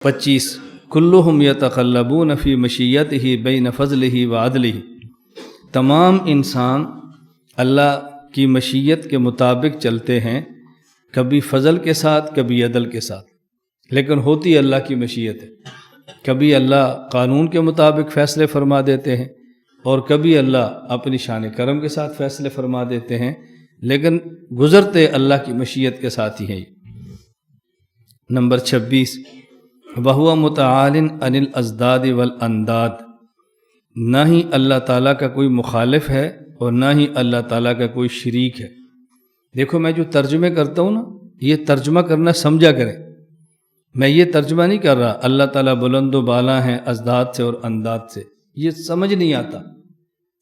25 کلہم یتقلبون فی مشیتہ بین فضلہ و عدلہ، تمام انسان اللہ کی مشیت کے مطابق چلتے ہیں، کبھی فضل کے ساتھ کبھی عدل کے ساتھ، لیکن ہوتی اللہ کی مشیت ہے۔ کبھی اللہ قانون کے مطابق فیصلے فرما دیتے ہیں اور کبھی اللہ اپنی شان کرم کے ساتھ فیصلے فرما دیتے ہیں، لیکن گزرتے اللہ کی مشیت کے ساتھ ہی ہیں۔ نمبر 26 وَهُوَ مُتَعَالٍ عَنِ الْأَضْدَادِ وَالْأَنْدَادِ، نہ ہی اللہ تعالیٰ کا کوئی مخالف ہے اور نہ ہی اللہ تعالیٰ کا کوئی شریک ہے۔ دیکھو میں جو ترجمے کرتا ہوں نا، یہ ترجمہ کرنا سمجھا کریں، میں یہ ترجمہ نہیں کر رہا اللہ تعالیٰ بلند و بالا ہیں اضداد سے اور انداد سے، یہ سمجھ نہیں آتا۔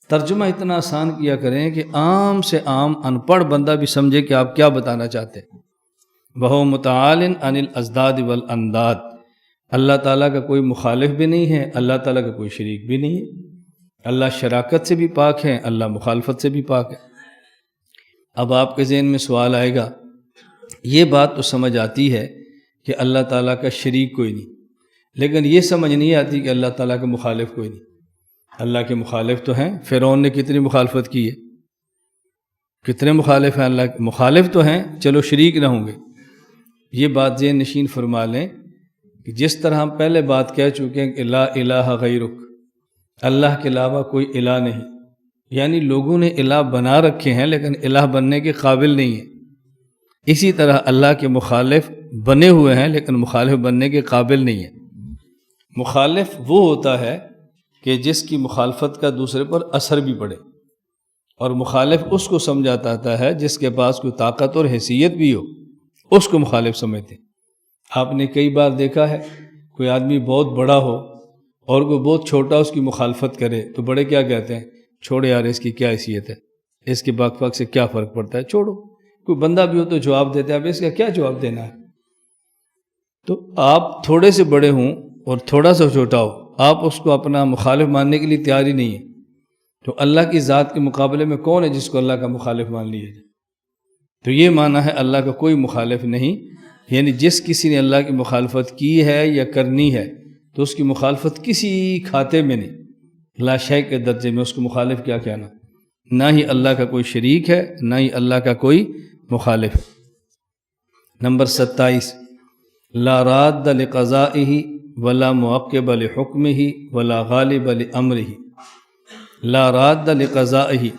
ترجمہ اتنا آسان کیا کریں کہ عام سے عام ان پڑھ بندہ بھی سمجھے کہ آپ کیا بتانا چاہتے ہیں۔ وَهُوَ مُتَعَالٍ عَنِ الْأَضْدَادِ وَالْأَنْدَادِ، اللہ تعالیٰ کا کوئی مخالف بھی نہیں ہے، اللہ تعالیٰ کا کوئی شریک بھی نہیں ہے۔ اللہ شراکت سے بھی پاک ہے، اللہ مخالفت سے بھی پاک ہے۔ اب آپ کے ذہن میں سوال آئے گا، یہ بات تو سمجھ آتی ہے کہ اللہ تعالیٰ کا شریک کوئی نہیں، لیکن یہ سمجھ نہیں آتی کہ اللہ تعالیٰ کا مخالف کوئی نہیں۔ اللہ کے مخالف تو ہیں، فرعون نے کتنی مخالفت کی ہے، کتنے مخالف ہیں اللہ کے، مخالف تو ہیں، چلو شریک نہ ہوں گے۔ یہ بات ذہن نشین فرما لیں کہ جس طرح ہم پہلے بات کہہ چکے ہیں کہ لا الہ غیرک، اللہ کے علاوہ کوئی الہ نہیں، یعنی لوگوں نے الہ بنا رکھے ہیں لیکن الہ بننے کے قابل نہیں ہیں۔ اسی طرح اللہ کے مخالف بنے ہوئے ہیں لیکن مخالف بننے کے قابل نہیں ہیں۔ مخالف وہ ہوتا ہے کہ جس کی مخالفت کا دوسرے پر اثر بھی پڑے، اور مخالف اس کو سمجھاتا ہے جس کے پاس کوئی طاقت اور حیثیت بھی ہو، اس کو مخالف سمجھتے ہیں۔ آپ نے کئی بار دیکھا ہے کوئی آدمی بہت بڑا ہو اور کوئی بہت چھوٹا اس کی مخالفت کرے تو بڑے کیا کہتے ہیں، چھوڑے یار اس کی کیا حیثیت ہے، اس کے بک بک سے کیا فرق پڑتا ہے، چھوڑو۔ کوئی بندہ بھی ہو تو جواب دیتے ہیں، اب اس کا کیا جواب دینا ہے۔ تو آپ تھوڑے سے بڑے ہوں اور تھوڑا سا چھوٹا ہو، آپ اس کو اپنا مخالف ماننے کے لیے تیار ہی نہیں ہے، تو اللہ کی ذات کے مقابلے میں کون ہے جس کو اللہ کا مخالف مان لیا جائے؟ تو یہ معنی ہے اللہ کا کوئی مخالف نہیں، یعنی جس کسی نے اللہ کی مخالفت کی ہے یا کرنی ہے تو اس کی مخالفت کسی کھاتے میں نہیں، لا شے کے درجے میں اس کو مخالف کیا کہنا۔ نہ ہی اللہ کا کوئی شریک ہے، نہ ہی اللہ کا کوئی مخالف۔ نمبر 27 لا راد لقضائہ ولا معقب لحکمہ ولا غالب لامرہ، لا راد لقضائہ،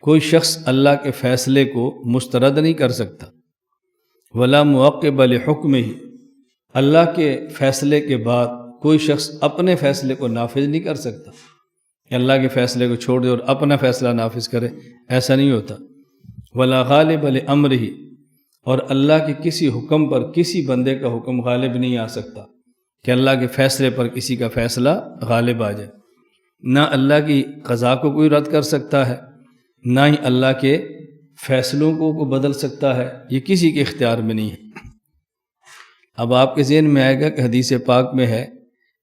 کوئی شخص اللہ کے فیصلے کو مسترد نہیں کر سکتا، ولا معقب لحکمہ، اللہ کے فیصلے کے بعد کوئی شخص اپنے فیصلے کو نافذ نہیں کر سکتا کہ اللہ کے فیصلے کو چھوڑ دے اور اپنا فیصلہ نافذ کرے، ایسا نہیں ہوتا۔ ولا غالب لامرہ، اور اللہ کے کسی حکم پر کسی بندے کا حکم غالب نہیں آ سکتا کہ اللہ کے فیصلے پر کسی کا فیصلہ غالب آ جائے۔ نہ اللہ کی قضا کو کوئی رد کر سکتا ہے، نہ ہی اللہ کے فیصلوں کو بدل سکتا ہے، یہ کسی کے اختیار میں نہیں ہے۔ اب آپ کے ذہن میں آئے گا کہ حدیث پاک میں ہے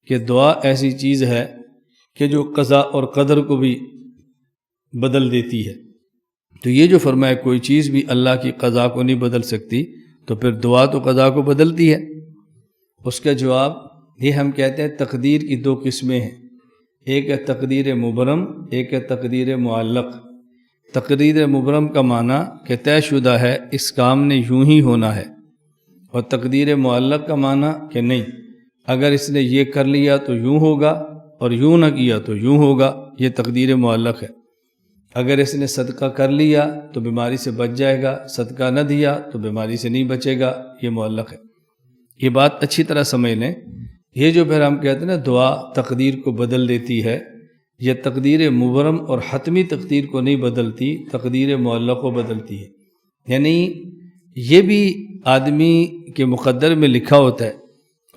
کہ دعا ایسی چیز ہے کہ جو قضا اور قدر کو بھی بدل دیتی ہے، تو یہ جو فرمایا کوئی چیز بھی اللہ کی قضا کو نہیں بدل سکتی، تو پھر دعا تو قضا کو بدلتی ہے۔ اس کا جواب یہ ہم کہتے ہیں تقدیر کی دو قسمیں ہیں، ایک ہے تقدیر مبرم، ایک ہے تقدیر معلق۔ تقدیر مبرم کا معنی کہ طے شدہ ہے، اس کام نے یوں ہی ہونا ہے، اور تقدیر معلق کا معنی کہ نہیں، اگر اس نے یہ کر لیا تو یوں ہوگا اور یوں نہ کیا تو یوں ہوگا، یہ تقدیر معلق ہے۔ اگر اس نے صدقہ کر لیا تو بیماری سے بچ جائے گا، صدقہ نہ دیا تو بیماری سے نہیں بچے گا، یہ معلق ہے۔ یہ بات اچھی طرح سمجھ لیں۔ یہ جو پھر ہم کہتے ہیں نا دعا تقدیر کو بدل دیتی ہے، یہ تقدیر مبرم اور حتمی تقدیر کو نہیں بدلتی، تقدیر معلق کو بدلتی ہے۔ یعنی یہ بھی آدمی کے مقدر میں لکھا ہوتا ہے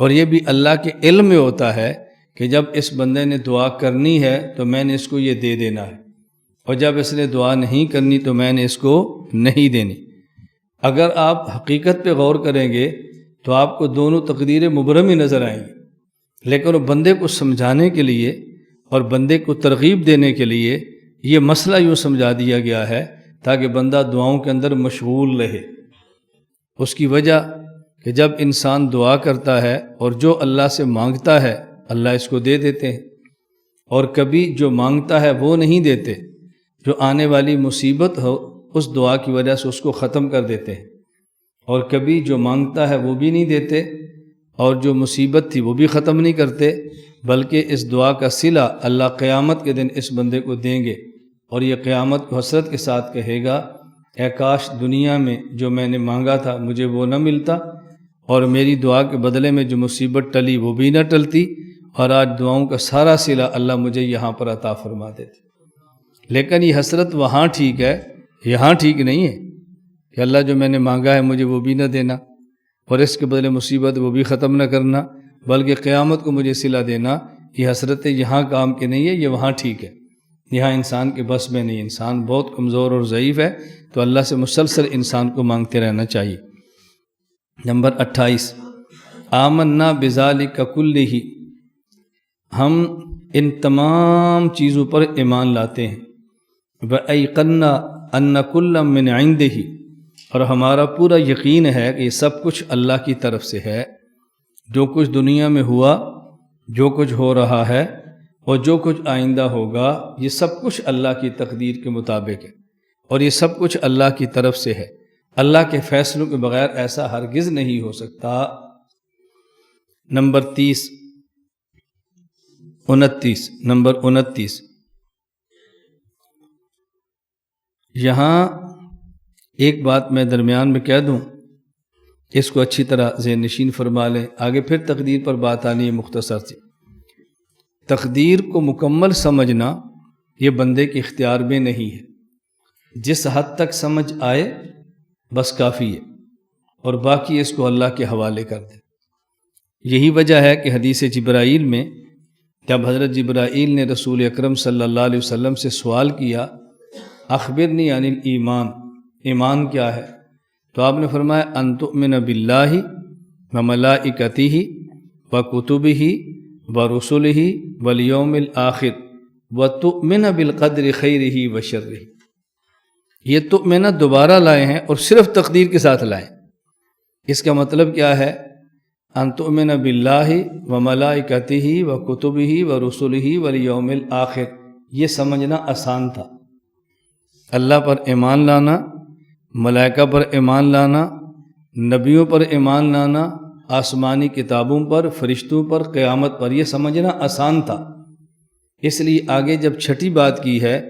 اور یہ بھی اللہ کے علم میں ہوتا ہے کہ جب اس بندے نے دعا کرنی ہے تو میں نے اس کو یہ دے دینا ہے، اور جب اس نے دعا نہیں کرنی تو میں نے اس کو نہیں دینی۔ اگر آپ حقیقت پہ غور کریں گے تو آپ کو دونوں تقدیر مبرم ہی نظر آئیں گی، لیکن وہ بندے کو سمجھانے کے لیے اور بندے کو ترغیب دینے کے لیے یہ مسئلہ یوں سمجھا دیا گیا ہے تاکہ بندہ دعاؤں کے اندر مشغول رہے۔ اس کی وجہ کہ جب انسان دعا کرتا ہے اور جو اللہ سے مانگتا ہے اللہ اس کو دے دیتے ہیں، اور کبھی جو مانگتا ہے وہ نہیں دیتے، جو آنے والی مصیبت ہو اس دعا کی وجہ سے اس کو ختم کر دیتے ہیں، اور کبھی جو مانگتا ہے وہ بھی نہیں دیتے، اور جو مصیبت تھی وہ بھی ختم نہیں کرتے، بلکہ اس دعا کا صلہ اللہ قیامت کے دن اس بندے کو دیں گے، اور یہ قیامت کو حسرت کے ساتھ کہے گا اے کاش دنیا میں جو میں نے مانگا تھا مجھے وہ نہ ملتا، اور میری دعا کے بدلے میں جو مصیبت ٹلی وہ بھی نہ ٹلتی، اور آج دعاؤں کا سارا صلہ اللہ مجھے یہاں پر عطا فرما دیتے۔ لیکن یہ حسرت وہاں ٹھیک ہے، یہاں ٹھیک نہیں ہے کہ اللہ جو میں نے مانگا ہے مجھے وہ بھی نہ دینا، اور اس کے بدلے مصیبت وہ بھی ختم نہ کرنا، بلکہ قیامت کو مجھے صلہ دینا۔ یہ حسرتیں یہاں کام کی نہیں ہے، یہ وہاں ٹھیک ہے، یہاں انسان کے بس میں نہیں، انسان بہت کمزور اور ضعیف ہے، تو اللہ سے مسلسل انسان کو مانگتے رہنا چاہیے۔ نمبر 28، آمنا بذالک کلہ، ہم ان تمام چیزوں پر ایمان لاتے ہیں، وَأَيْقَنَّا أَنَّ كُلًّا مِّنْ عِنْدِهِ، اور ہمارا پورا یقین ہے کہ یہ سب کچھ اللہ کی طرف سے ہے، جو کچھ دنیا میں ہوا، جو کچھ ہو رہا ہے، اور جو کچھ آئندہ ہوگا، یہ سب کچھ اللہ کی تقدیر کے مطابق ہے، اور یہ سب کچھ اللہ کی طرف سے ہے۔ اللہ کے فیصلوں کے بغیر ایسا ہرگز نہیں ہو سکتا۔ نمبر 29، یہاں ایک بات میں درمیان میں کہہ دوں، اس کو اچھی طرح ذہن نشین فرما لیں، آگے پھر تقدیر پر بات آنی ہے مختصر سی۔ تقدیر کو مکمل سمجھنا یہ بندے کے اختیار میں نہیں ہے، جس حد تک سمجھ آئے بس کافی ہے، اور باقی اس کو اللہ کے حوالے کر دیں۔ یہی وجہ ہے کہ حدیث جبرائیل میں جب حضرت جبرائیل نے رسول اکرم صلی اللہ علیہ وسلم سے سوال کیا اخبرنی عن الایمان، ایمان کیا ہے، تو آپ نے فرمایا ان تؤمن باللہ وملائکتہ وکتبہ ورسلہ والیوم الآخر وتؤمن بالقدر خیرہ وشرہ۔ یہ تؤمن دوبارہ لائے ہیں اور صرف تقدیر کے ساتھ لائے۔ اس کا مطلب کیا ہے؟ ان تؤمن باللہ وملائکتہ وکتبہ ورسلہ والیوم الآخر، یہ سمجھنا آسان تھا۔ اللہ پر ایمان لانا، ملائکہ پر ایمان لانا، نبیوں پر ایمان لانا، آسمانی کتابوں پر، فرشتوں پر، قیامت پر، یہ سمجھنا آسان تھا۔ اس لیے آگے جب چھٹی بات کی ہے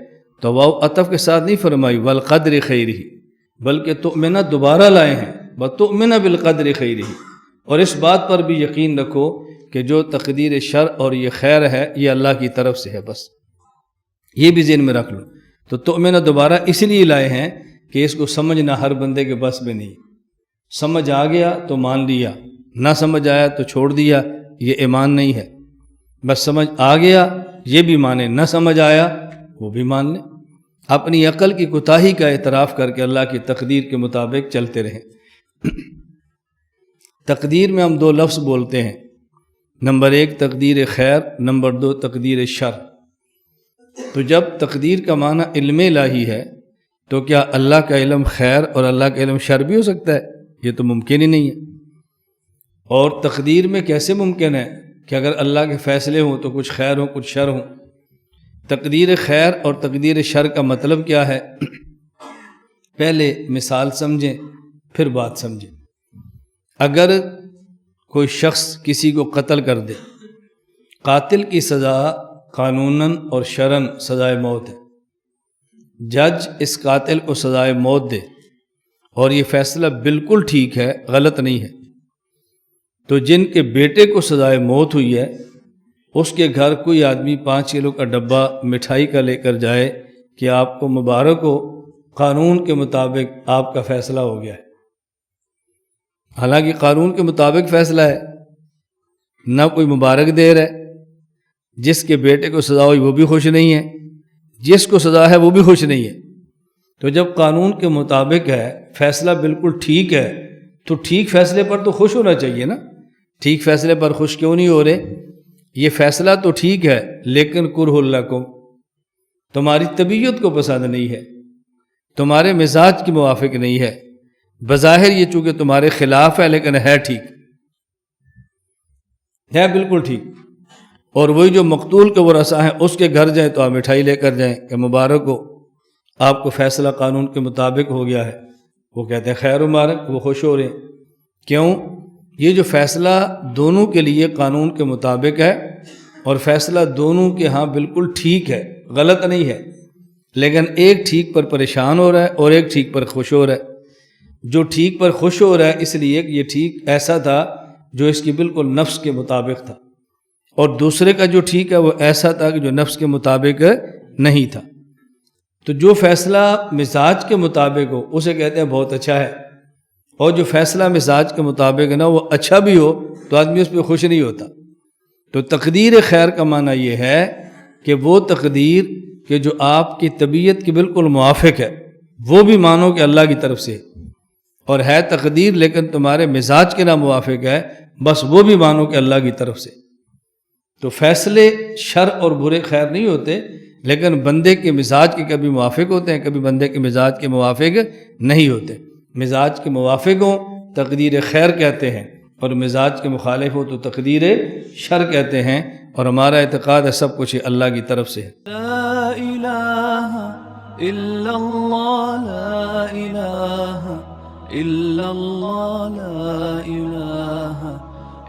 تو واو عطف کے ساتھ نہیں فرمائی والقدر خیرہ، بلکہ تؤمن دوبارہ لائے ہیں وتؤمن بالقدر خیرہ، اور اس بات پر بھی یقین رکھو کہ جو تقدیر شر اور یہ خیر ہے یہ اللہ کی طرف سے ہے، بس یہ بھی ذہن میں رکھ لو۔ تو تؤمن دوبارہ اس لیے لائے ہیں کہ اس کو سمجھنا ہر بندے کے بس میں نہیں، سمجھ آ گیا تو مان لیا، نہ سمجھ آیا تو چھوڑ دیا، یہ ایمان نہیں ہے۔ بس سمجھ آ گیا یہ بھی مانے، نہ سمجھ آیا وہ بھی مان لیں، اپنی عقل کی کوتاہی کا اعتراف کر کے اللہ کی تقدیر کے مطابق چلتے رہیں۔ تقدیر میں ہم دو لفظ بولتے ہیں، نمبر 1 تقدیر خیر، نمبر 2 تقدیر شر۔ تو جب تقدیر کا معنی علم الہی ہے تو کیا اللہ کا علم خیر اور اللہ کا علم شر بھی ہو سکتا ہے؟ یہ تو ممکن ہی نہیں ہے۔ اور تقدیر میں کیسے ممکن ہے کہ اگر اللہ کے فیصلے ہوں تو کچھ خیر ہوں کچھ شر ہوں؟ تقدیر خیر اور تقدیر شر کا مطلب کیا ہے؟ پہلے مثال سمجھیں پھر بات سمجھیں۔ اگر کوئی شخص کسی کو قتل کر دے، قاتل کی سزا قانوناً اور شرعاً سزائے موت ہے، جج اس قاتل کو سزائے موت دے اور یہ فیصلہ بالکل ٹھیک ہے، غلط نہیں ہے، تو جن کے بیٹے کو سزائے موت ہوئی ہے اس کے گھر کوئی آدمی 5 کلو کا ڈبہ مٹھائی کا لے کر جائے کہ آپ کو مبارک ہو، قانون کے مطابق آپ کا فیصلہ ہو گیا ہے۔ حالانکہ قانون کے مطابق فیصلہ ہے، نہ کوئی مبارک دے رہا ہے، جس کے بیٹے کو سزا ہوئی وہ بھی خوش نہیں ہے، جس کو سزا ہے وہ بھی خوش نہیں ہے۔ تو جب قانون کے مطابق ہے، فیصلہ بالکل ٹھیک ہے، تو ٹھیک فیصلے پر تو خوش ہونا چاہیے نا۔ ٹھیک فیصلے پر خوش کیوں نہیں ہو رہے؟ یہ فیصلہ تو ٹھیک ہے لیکن کرہ لکم، تمہاری طبیعت کو پسند نہیں ہے، تمہارے مزاج کے موافق نہیں ہے، بظاہر یہ چونکہ تمہارے خلاف ہے لیکن ہے ٹھیک، ہے بالکل ٹھیک۔ اور وہی جو مقتول کے ورثاء ہیں اس کے گھر جائیں تو آپ مٹھائی لے کر جائیں کہ مبارک ہو، آپ کو فیصلہ قانون کے مطابق ہو گیا ہے۔ وہ کہتے ہیں خیر و مبارک، وہ خوش ہو رہے ہیں۔ کیوں؟ یہ جو فیصلہ دونوں کے لیے قانون کے مطابق ہے اور فیصلہ دونوں کے ہاں بالکل ٹھیک ہے، غلط نہیں ہے، لیکن ایک ٹھیک پر پریشان ہو رہا ہے اور ایک ٹھیک پر خوش ہو رہا ہے۔ جو ٹھیک پر خوش ہو رہا ہے اس لیے کہ یہ ٹھیک ایسا تھا جو اس کی بالکل نفس کے مطابق تھا، اور دوسرے کا جو ٹھیک ہے وہ ایسا تھا کہ جو نفس کے مطابق نہیں تھا۔ تو جو فیصلہ مزاج کے مطابق ہو اسے کہتے ہیں بہت اچھا ہے، اور جو فیصلہ مزاج کے مطابق نہ وہ اچھا بھی ہو تو آدمی اس پہ خوش نہیں ہوتا۔ تو تقدیر خیر کا معنی یہ ہے کہ وہ تقدیر کہ جو آپ کی طبیعت کی بالکل موافق ہے وہ بھی مانو کہ اللہ کی طرف سے، اور ہے تقدیر لیکن تمہارے مزاج کے نہ موافق ہے بس وہ بھی مانو کہ اللہ کی طرف سے۔ تو فیصلے شر اور برے خیر نہیں ہوتے، لیکن بندے کے مزاج کے کبھی موافق ہوتے ہیں، کبھی بندے کے مزاج کے موافق نہیں ہوتے۔ مزاج کے موافق ہوں تقدیر خیر کہتے ہیں، اور مزاج کے مخالف ہو تو تقدیر شر کہتے ہیں، اور ہمارا اعتقاد ہے سب کچھ اللہ کی طرف سے ہے۔ لا الہ الا اللہ، لا الہ الا اللہ، لا الہ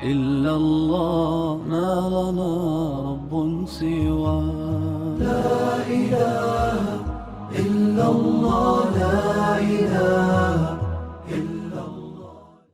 الا اللہ، ما لنا رب سوا۔ لا الہ الا اللہ، لا الہ